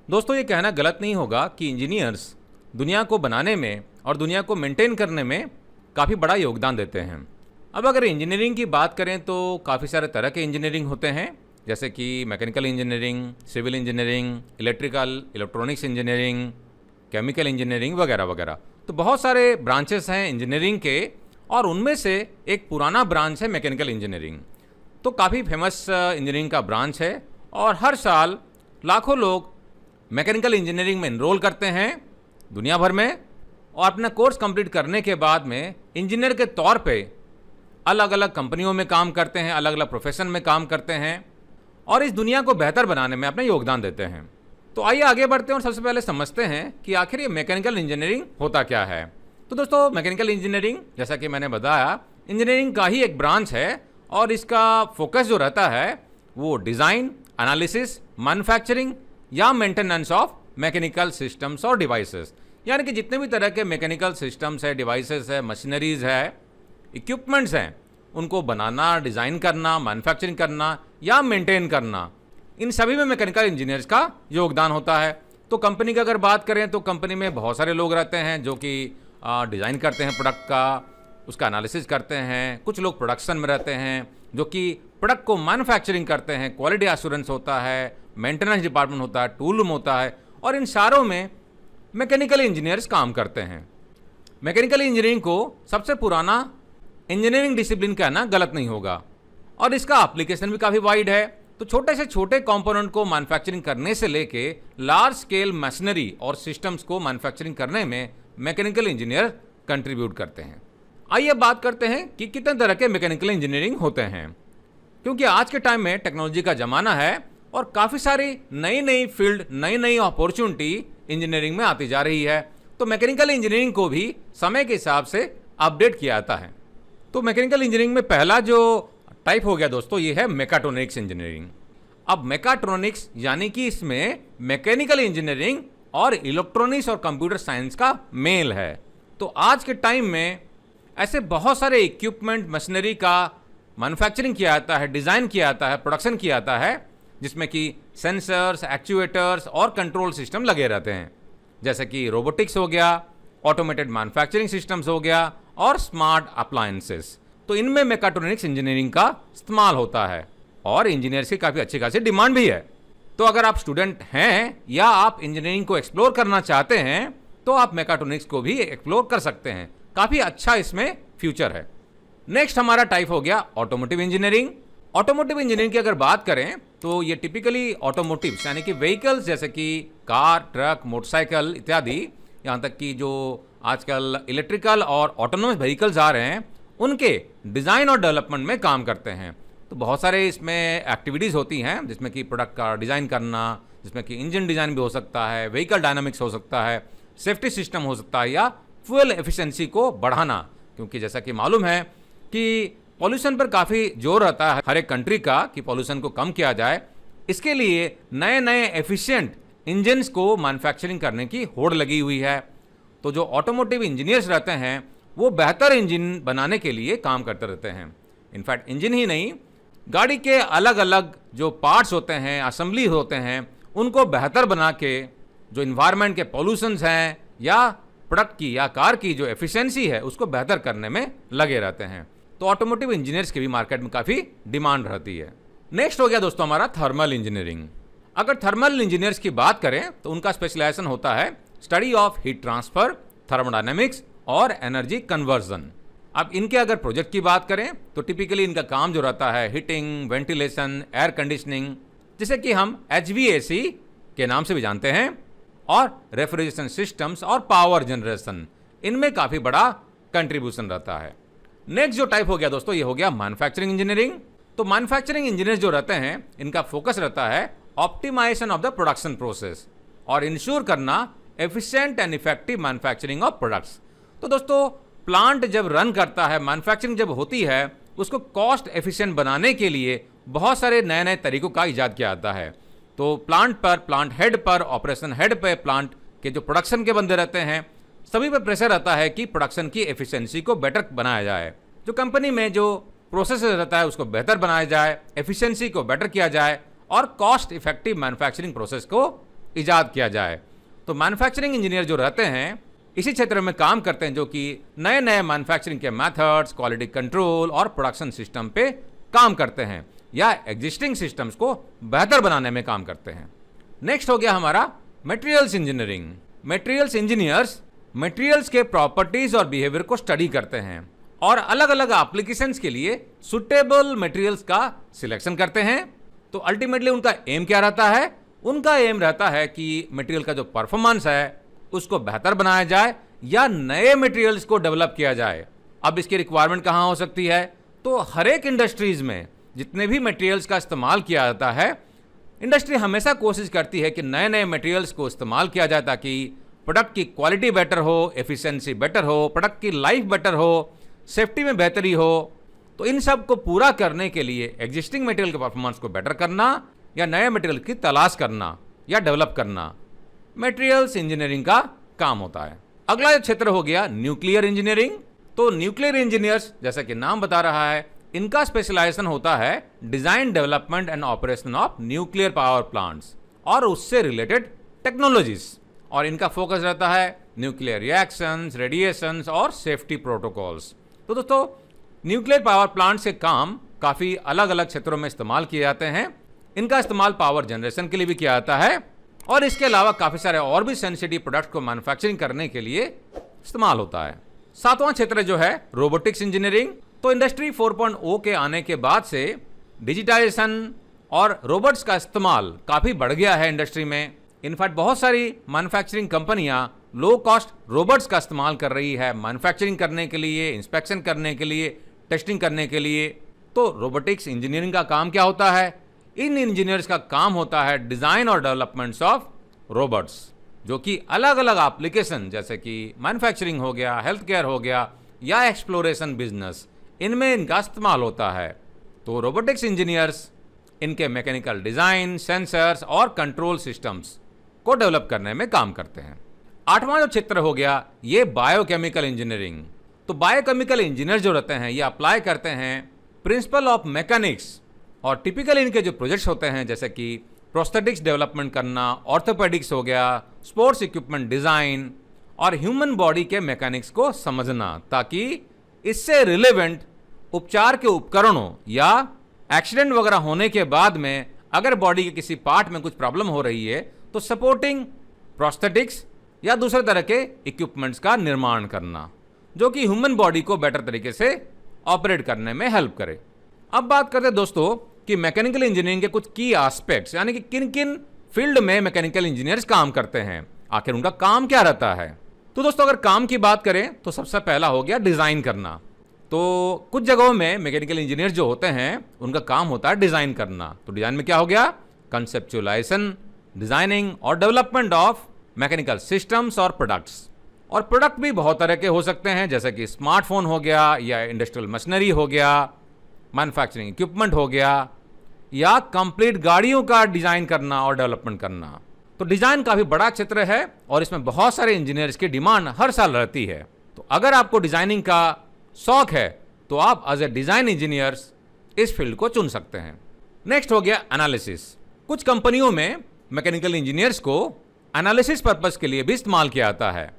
दोस्तों ये कहना गलत नहीं होगा कि इंजीनियर्स दुनिया को बनाने में और दुनिया को मेंटेन करने में काफ़ी बड़ा योगदान देते हैं। अब अगर इंजीनियरिंग की बात करें तो काफ़ी सारे तरह के इंजीनियरिंग होते हैं, जैसे कि mechanical engineering, civil engineering, electrical electronics engineering, chemical engineering वगैरह वगैरह। तो बहुत सारे ब्रांचेस हैं इंजीनियरिंग के, और उनमें से एक पुराना ब्रांच है मैकेनिकल इंजीनियरिंग। तो काफ़ी फेमस इंजीनियरिंग का ब्रांच है और हर साल लाखों लोग मैकेनिकल इंजीनियरिंग में इनरोल करते हैं दुनिया भर में, और अपना कोर्स कंप्लीट करने के बाद में इंजीनियर के तौर पे अलग अलग कंपनियों में काम करते हैं, अलग अलग प्रोफेशन में काम करते हैं और इस दुनिया को बेहतर बनाने में अपना योगदान देते हैं। तो आइए आगे बढ़ते हैं और सबसे पहले समझते हैं कि आखिर ये मैकेनिकल इंजीनियरिंग होता क्या है। तो दोस्तों मैकेनिकल इंजीनियरिंग, जैसा कि मैंने बताया, इंजीनियरिंग का ही एक ब्रांच है और इसका फोकस जो रहता है वो डिज़ाइन, एनालिसिस, मैन्युफैक्चरिंग या मेंटेनेंस ऑफ मैकेनिकल सिस्टम्स और डिवाइसेस, यानी कि जितने भी तरह के मैकेनिकल सिस्टम्स है, डिवाइसेस है, मशीनरीज है, इक्विपमेंट्स हैं, उनको बनाना, डिज़ाइन करना, मैन्युफैक्चरिंग करना या मेंटेन करना, इन सभी में मैकेनिकल इंजीनियर्स का योगदान होता है। तो कंपनी की अगर बात करें तो कंपनी में बहुत सारे लोग रहते हैं जो कि डिज़ाइन करते हैं प्रोडक्ट का, उसका एनालिसिस करते हैं। कुछ लोग प्रोडक्शन में रहते हैं जो कि प्रोडक्ट को मैन्युफैक्चरिंग करते हैं, क्वालिटी एश्योरेंस होता है, मेंटेनेंस डिपार्टमेंट होता है, टूल रूम होता है, और इन सारों में मैकेनिकल इंजीनियर्स काम करते हैं। मैकेनिकल इंजीनियरिंग को सबसे पुराना इंजीनियरिंग डिसिप्लिन कहना गलत नहीं होगा और इसका एप्लीकेशन भी काफ़ी वाइड है। तो छोटे से छोटे कंपोनेंट को मैन्युफैक्चरिंग करने से लेके लार्ज स्केल मशीनरी और सिस्टम्स को मैन्युफैक्चरिंग करने में मैकेनिकल इंजीनियर कंट्रीब्यूट करते हैं। आइए बात करते हैं कि कितने तरह के मैकेनिकल इंजीनियरिंग होते हैं, क्योंकि आज के टाइम में टेक्नोलॉजी का ज़माना है और काफ़ी सारी नई नई फील्ड, नई नई अपॉर्चुनिटी इंजीनियरिंग में आती जा रही है। तो मैकेनिकल इंजीनियरिंग को भी समय के हिसाब से अपडेट किया जाता है। तो मैकेनिकल इंजीनियरिंग में पहला जो टाइप हो गया दोस्तों, ये है मैकाट्रॉनिक्स इंजीनियरिंग। अब मैकाट्रॉनिक्स यानी कि इसमें मैकेनिकल इंजीनियरिंग और इलेक्ट्रॉनिक्स और कंप्यूटर साइंस का मेल है। तो आज के टाइम में ऐसे बहुत सारे इक्विपमेंट, मशीनरी का मैन्युफैक्चरिंग किया जाता है, डिज़ाइन किया जाता है, प्रोडक्शन किया जाता है, जिसमें कि सेंसर्स, एक्चुएटर्स और कंट्रोल सिस्टम लगे रहते हैं, जैसे कि रोबोटिक्स हो गया, ऑटोमेटेड मैन्युफैक्चरिंग सिस्टम्स हो गया और स्मार्ट अप्लायंसेस। तो इनमें मैकाट्रॉनिक्स इंजीनियरिंग का इस्तेमाल होता है और इंजीनियर्स की काफ़ी अच्छी खासी डिमांड भी है। तो अगर आप स्टूडेंट हैं या आप इंजीनियरिंग को एक्सप्लोर करना चाहते हैं तो आप मैकाट्रॉनिक्स को भी एक्सप्लोर कर सकते हैं, काफ़ी अच्छा इसमें फ्यूचर है। नेक्स्ट हमारा टाइप हो गया ऑटोमोटिव इंजीनियरिंग। ऑटोमोटिव इंजीनियरिंग की अगर बात करें तो ये टिपिकली ऑटोमोटिव्स यानी कि व्हीकल्स जैसे कि कार, ट्रक, मोटरसाइकिल इत्यादि, यहाँ तक कि जो आजकल इलेक्ट्रिकल और ऑटोनोमस व्हीकल्स आ रहे हैं, उनके डिज़ाइन और डेवलपमेंट में काम करते हैं। तो बहुत सारे इसमें एक्टिविटीज़ होती हैं, जिसमें कि प्रोडक्ट का डिज़ाइन करना, जिसमें कि इंजन डिज़ाइन भी हो सकता है, व्हीकल डायनामिक्स हो सकता है, सेफ्टी सिस्टम हो सकता है या फ्यूल एफिशिएंसी को बढ़ाना, क्योंकि जैसा कि मालूम है कि पॉल्यूशन पर काफ़ी जोर रहता है हर एक कंट्री का कि पॉल्यूशन को कम किया जाए। इसके लिए नए नए एफिशिएंट इंजन्स को मैन्युफैक्चरिंग करने की होड़ लगी हुई है। तो जो ऑटोमोटिव इंजीनियर्स रहते हैं वो बेहतर इंजन बनाने के लिए काम करते रहते हैं। इनफैक्ट इंजन ही नहीं, गाड़ी के अलग अलग जो पार्ट्स होते हैं, असेंबली होते हैं, उनको बेहतर बना के जो इन्वायरमेंट के पॉल्यूशंस हैं या प्रोडक्ट की या कार की जो एफिशिएंसी है उसको बेहतर करने में लगे रहते हैं। तो ऑटोमोटिव इंजीनियर्स की भी मार्केट में काफ़ी डिमांड रहती है। नेक्स्ट हो गया दोस्तों हमारा थर्मल इंजीनियरिंग। अगर थर्मल इंजीनियर्स की बात करें तो उनका स्पेशलाइजेशन होता है study of heat transfer, thermodynamics और एनर्जी कन्वर्जन। अब इनके अगर प्रोजेक्ट की बात करें तो टिपिकली इनका काम जो रहता है हीटिंग, वेंटिलेशन, एयर कंडीशनिंग, जिसे कि हम HVAC के नाम से भी जानते हैं, और रेफ्रिजरेशन सिस्टम्स और पावर जनरेशन, इनमें काफ़ी बड़ा कंट्रीब्यूशन रहता है। नेक्स्ट जो टाइप हो गया दोस्तों, ये हो गया मैन्युफैक्चरिंग इंजीनियरिंग। तो मैन्युफैक्चरिंग इंजीनियर्स जो रहते हैं इनका फोकस रहता है optimization of the production process और इंश्योर करना efficient and effective manufacturing of products. तो दोस्तों प्लांट जब रन करता है, मैन्युफैक्चरिंग जब होती है, उसको कॉस्ट एफिशिएंट बनाने के लिए बहुत सारे नए नए तरीकों का इजाद किया जाता है। तो प्लांट पर, प्लांट हेड पर, ऑपरेशन हेड पर, प्लांट के जो प्रोडक्शन के बंदे रहते हैं, सभी पे प्रेशर रहता है कि प्रोडक्शन की एफिशिएंसी को बेटर बनाया जाए। जो कंपनी में जो प्रोसेस रहता है उसको बेहतर बनाया जाए, एफिशिएंसी को बेटर किया जाए और कॉस्ट इफेक्टिव मैन्युफैक्चरिंग प्रोसेस को इजाद किया जाए। तो मैन्युफैक्चरिंग इंजीनियर जो रहते हैं इसी क्षेत्र में काम करते हैं, जो कि नए नए मैन्युफैक्चरिंग के मेथड्स, क्वालिटी कंट्रोल और प्रोडक्शन सिस्टम पे काम करते हैं या एग्जिस्टिंग सिस्टम्स को बेहतर बनाने में काम करते हैं। नेक्स्ट हो गया हमारा materials engineering. Materials engineers materials के प्रॉपर्टीज और बिहेवियर को स्टडी करते हैं और अलग अलग एप्लीकेशंस के लिए सुटेबल मटेरियल्स का सिलेक्शन करते हैं। तो अल्टीमेटली उनका एम क्या रहता है? उनका एम रहता है कि मटेरियल का जो परफॉर्मेंस है उसको बेहतर बनाया जाए या नए मटेरियल्स को डेवलप किया जाए। अब इसकी रिक्वायरमेंट कहाँ हो सकती है? तो हर एक इंडस्ट्रीज में जितने भी मटेरियल्स का इस्तेमाल किया जाता है, इंडस्ट्री हमेशा कोशिश करती है कि नए नए मटेरियल्स को इस्तेमाल किया जाए ताकि प्रोडक्ट की क्वालिटी बेटर हो, एफिशिएंसी बेटर हो, प्रोडक्ट की लाइफ बेटर हो, सेफ्टी में बेहतरी हो। तो इन सब को पूरा करने के लिए एग्जिस्टिंग मटेरियल के परफॉर्मेंस को बेटर करना या नए मटेरियल की तलाश करना या डेवलप करना मटेरियल्स इंजीनियरिंग का काम होता है। अगला क्षेत्र हो गया न्यूक्लियर इंजीनियरिंग। तो न्यूक्लियर इंजीनियर्स जैसा कि नाम बता रहा है, इनका स्पेशलाइजेशन होता है design, development and operation of nuclear power plants और उससे रिलेटेड टेक्नोलॉजीज। और इनका फोकस रहता है न्यूक्लियर रिएक्शंस, रेडिएशंस और सेफ्टी प्रोटोकॉल्स। तो दोस्तों न्यूक्लियर पावर प्लांट्स के काम काफ़ी अलग अलग क्षेत्रों में इस्तेमाल किए जाते हैं। इनका इस्तेमाल पावर जनरेशन के लिए भी किया जाता है और इसके अलावा काफ़ी सारे और भी सेंसिटिव प्रोडक्ट्स को मैन्युफैक्चरिंग करने के लिए इस्तेमाल होता है। सातवां क्षेत्र जो है रोबोटिक्स इंजीनियरिंग। तो इंडस्ट्री 4.0 के आने के बाद से डिजिटाइजेशन और रोबोट्स का इस्तेमाल काफ़ी बढ़ गया है इंडस्ट्री में। इनफैक्ट बहुत सारी मैन्युफैक्चरिंग कंपनियां लो कॉस्ट रोबोट्स का इस्तेमाल कर रही है मैन्युफैक्चरिंग करने के लिए, इंस्पेक्शन करने के लिए, टेस्टिंग करने के लिए। तो रोबोटिक्स इंजीनियरिंग का काम क्या होता है? इन इंजीनियर्स का काम होता है डिज़ाइन और डेवलपमेंट्स ऑफ रोबोट्स, जो कि अलग अलग एप्लीकेशन जैसे कि मैन्युफैक्चरिंग हो गया, हेल्थ केयर हो गया या एक्सप्लोरेशन बिजनेस, इनमें इनका इस्तेमाल होता है। तो रोबोटिक्स इंजीनियर्स इनके मैकेनिकल डिज़ाइन, सेंसर्स और कंट्रोल सिस्टम्स को डेवलप करने में काम करते हैं। आठवां जो क्षेत्र हो गया ये बायोकेमिकल इंजीनियरिंग। तो बायोकेमिकल इंजीनियर जो रहते हैं ये अप्लाई करते हैं प्रिंसिपल ऑफ मैकेनिक्स और टिपिकल इनके जो प्रोजेक्ट्स होते हैं जैसे कि प्रोस्थेटिक्स डेवलपमेंट करना, ऑर्थोपेडिक्स हो गया, स्पोर्ट्स इक्विपमेंट डिज़ाइन और ह्यूमन बॉडी के मैकेनिक्स को समझना ताकि इससे रिलेवेंट उपचार के उपकरणों या एक्सीडेंट वगैरह होने के बाद में अगर बॉडी के किसी पार्ट में कुछ प्रॉब्लम हो रही है तो सपोर्टिंग प्रोस्थेटिक्स या दूसरे तरह के इक्विपमेंट्स का निर्माण करना जो कि ह्यूमन बॉडी को बेटर तरीके से ऑपरेट करने में हेल्प करे। अब बात करते हैं दोस्तों कि मैकेनिकल इंजीनियरिंग के कुछ की एस्पेक्ट्स, यानी कि किन किन फील्ड में मैकेनिकल इंजीनियर्स काम करते हैं, आखिर उनका काम क्या रहता है। तो दोस्तों अगर काम की बात करें तो सबसे पहला हो गया डिज़ाइन करना। तो कुछ जगहों में मैकेनिकल इंजीनियर जो होते हैं उनका काम होता है डिज़ाइन करना। तो डिज़ाइन में क्या हो गया? कंसेप्चुअलाइजेशन, डिज़ाइनिंग और डेवलपमेंट ऑफ मैकेनिकल सिस्टम्स और प्रोडक्ट्स। और प्रोडक्ट भी बहुत तरह के हो सकते हैं जैसे कि स्मार्टफोन हो गया या इंडस्ट्रियल मशीनरी हो गया, मैन्युफैक्चरिंग इक्विपमेंट हो गया या कंप्लीट गाड़ियों का डिज़ाइन करना और डेवलपमेंट करना। तो डिज़ाइन काफ़ी बड़ा क्षेत्र है और इसमें बहुत सारे इंजीनियर्स की डिमांड हर साल रहती है। तो अगर आपको डिज़ाइनिंग का शौक है तो आप एज ए डिज़ाइन इंजीनियर्स इस फील्ड को चुन सकते हैं। नेक्स्ट हो गया एनालिसिस। कुछ कंपनियों में मैकेनिकल इंजीनियर्स को एनालिसिस पर्पस के लिए भी इस्तेमाल किया जाता है,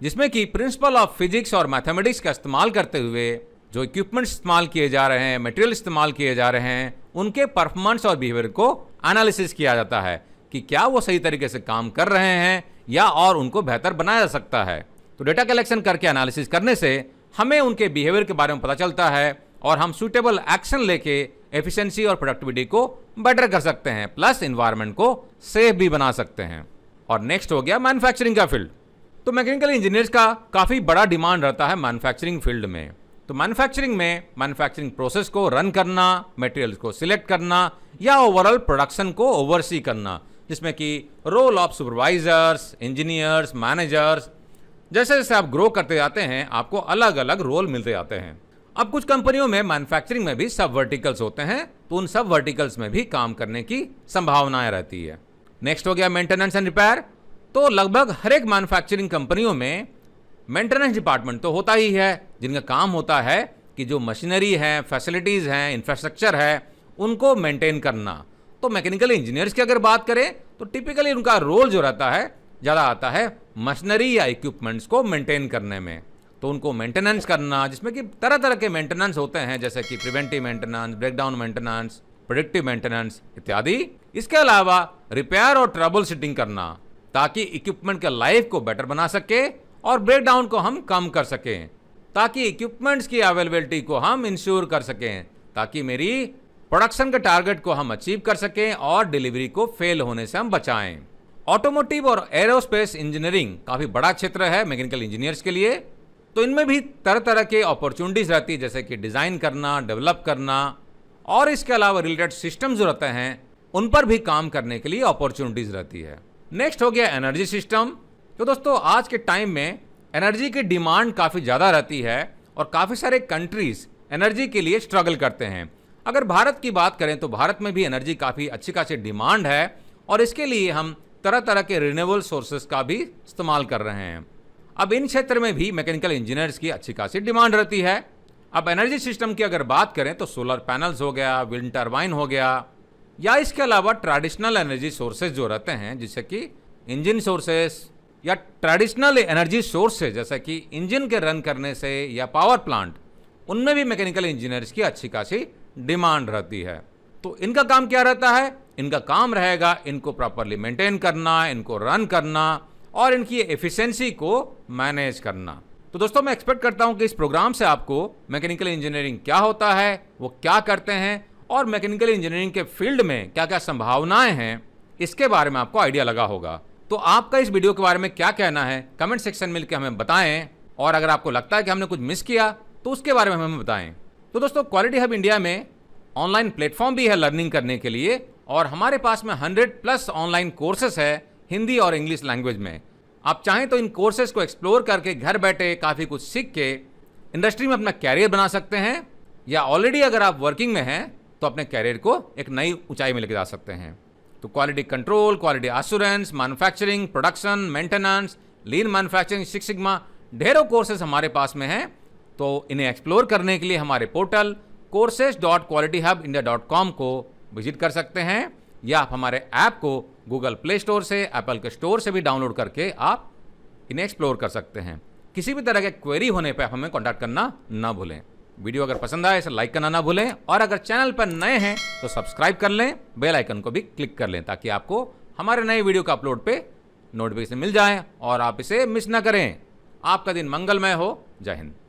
जिसमें कि प्रिंसिपल ऑफ फिजिक्स और मैथमेटिक्स का इस्तेमाल करते हुए जो इक्विपमेंट्स इस्तेमाल किए जा रहे हैं, मटेरियल इस्तेमाल किए जा रहे हैं, उनके परफॉर्मेंस और बिहेवियर को एनालिसिस किया जाता है कि क्या वो सही तरीके से काम कर रहे हैं या और उनको बेहतर बनाया जा सकता है। तो डेटा कलेक्शन करके एनालिसिस करने से हमें उनके बिहेवियर के बारे में पता चलता है और हम सूटेबल एक्शन लेके एफिशिएंसी और प्रोडक्टिविटी को बेटर कर सकते हैं, प्लस इन्वायरमेंट को सेफ भी बना सकते हैं। और नेक्स्ट हो गया मैन्युफैक्चरिंग का फील्ड। तो मैकेनिकल इंजीनियर्स का काफ़ी बड़ा डिमांड रहता है मैन्युफैक्चरिंग फील्ड में। तो मैन्युफैक्चरिंग में मैन्युफैक्चरिंग प्रोसेस को रन करना, मटेरियल्स को सिलेक्ट करना या ओवरऑल प्रोडक्शन को ओवरसी करना, जिसमें कि role of supervisors, engineers, managers, जैसे जैसे आप ग्रो करते जाते हैं आपको अलग अलग रोल मिलते जाते हैं। अब कुछ कंपनियों में मैन्युफैक्चरिंग में भी सब वर्टिकल्स होते हैं, तो उन सब वर्टिकल्स में भी काम करने की संभावनाएं रहती है। नेक्स्ट हो गया मेंटेनेंस एंड रिपेयर। तो लगभग हर एक मैन्युफैक्चरिंग कंपनियों में मेंटेनेंस डिपार्टमेंट तो होता ही है, जिनका काम होता है कि जो मशीनरी है, फैसिलिटीज़ हैं, इंफ्रास्ट्रक्चर है, उनको मेंटेन करना। तो मैकेनिकल इंजीनियर्स की अगर बात करें तो टिपिकली उनका रोल जो रहता है ज़्यादा आता है मशीनरी या इक्विपमेंट्स को मेंटेन करने में। तो उनको मेंटेनेंस करना, जिसमें कि तरह तरह के मेंटेनेंस होते हैं, जैसे कि preventive maintenance, breakdown maintenance, predictive maintenance इत्यादि। इसके अलावा रिपेयर और ट्रबल शूटिंग करना, ताकि इक्विपमेंट के लाइफ को बेटर बना सके और ब्रेकडाउन को हम कम कर सकें, ताकि इक्विपमेंट्स की अवेलेबिलिटी को हम इंश्योर कर सकें, ताकि मेरी प्रोडक्शन के टारगेट को हम अचीव कर सकें और डिलीवरी को फेल होने से हम बचाएं। ऑटोमोटिव और एरोस्पेस इंजीनियरिंग काफ़ी बड़ा क्षेत्र है मैकेनिकल इंजीनियर्स के लिए। तो इनमें भी तरह तरह के अपॉर्चुनिटीज़ रहती है, जैसे कि डिज़ाइन करना, डेवलप करना और इसके अलावा रिलेटेड सिस्टम्स जो रहते हैं उन पर भी काम करने के लिए अपॉर्चुनिटीज़ रहती है। नेक्स्ट हो गया एनर्जी सिस्टम। तो दोस्तों आज के टाइम में एनर्जी की डिमांड काफ़ी ज़्यादा रहती है और काफ़ी सारे कंट्रीज़ एनर्जी के लिए स्ट्रगल करते हैं। अगर भारत की बात करें तो भारत में भी एनर्जी काफ़ी अच्छी खासी डिमांड है और इसके लिए हम तरह तरह के रिन्यूएबल सोर्सेज का भी इस्तेमाल कर रहे हैं। अब इन क्षेत्र में भी मैकेनिकल इंजीनियर्स की अच्छी खासी डिमांड रहती है। अब एनर्जी सिस्टम की अगर बात करें तो सोलर पैनल्स हो गया, विंड टर्बाइन हो गया, या इसके अलावा ट्रेडिशनल एनर्जी सोर्सेज जो रहते हैं, जैसे कि इंजन सोर्सेज या ट्रेडिशनल एनर्जी सोर्सेज जैसे कि इंजन के रन करने से या पावर प्लांट, उनमें भी मैकेनिकल इंजीनियर्स की अच्छी खासी डिमांड रहती है। तो इनका काम क्या रहता है? इनका काम रहेगा इनको प्रॉपरली मेंटेन करना, इनको रन करना और इनकी एफिशिएंसी को मैनेज करना। तो दोस्तों मैं एक्सपेक्ट करता हूं कि इस प्रोग्राम से आपको मैकेनिकल इंजीनियरिंग क्या होता है, वो क्या करते हैं और मैकेनिकल इंजीनियरिंग के फील्ड में क्या क्या संभावनाएं हैं, इसके बारे में आपको आइडिया लगा होगा। तो आपका इस वीडियो के बारे में क्या कहना है कमेंट सेक्शन में लिखकर हमें बताएं, और अगर आपको लगता है कि हमने कुछ मिस किया तो उसके बारे में हमें बताएं। तो दोस्तों क्वालिटी हब इंडिया में ऑनलाइन प्लेटफॉर्म भी है लर्निंग करने के लिए, और हमारे पास में 100+ ऑनलाइन कोर्सेस है हिंदी और इंग्लिश लैंग्वेज में। आप चाहें तो इन कोर्सेज को एक्सप्लोर करके घर बैठे काफ़ी कुछ सीख के इंडस्ट्री में अपना कैरियर बना सकते हैं, या ऑलरेडी अगर आप वर्किंग में हैं तो अपने कैरियर को एक नई ऊंचाई में लेके जा सकते हैं। तो quality control, quality assurance, manufacturing, production, maintenance, लीन मैन्युफैक्चरिंग, सिक्स सिग्मा, ढेरों कोर्सेज हमारे पास में हैं। तो इन्हें एक्सप्लोर करने के लिए हमारे पोर्टल courses.qualityhubindia.com को विजिट कर सकते हैं, या आप हमारे ऐप को गूगल प्ले स्टोर से, एप्पल के स्टोर से भी डाउनलोड करके आप इन्हें एक्सप्लोर कर सकते हैं। किसी भी तरह के क्वेरी होने पर आप हमें कॉन्टैक्ट करना ना भूलें। वीडियो अगर पसंद आए इसे लाइक करना ना भूलें, और अगर चैनल पर नए हैं तो सब्सक्राइब कर लें, बेल आइकन को भी क्लिक कर लें, ताकि आपको हमारे नए वीडियो का अपलोड पे नोटिफिकेशन मिल जाए और आप इसे मिस ना करें। आपका दिन मंगलमय हो। जय हिंद।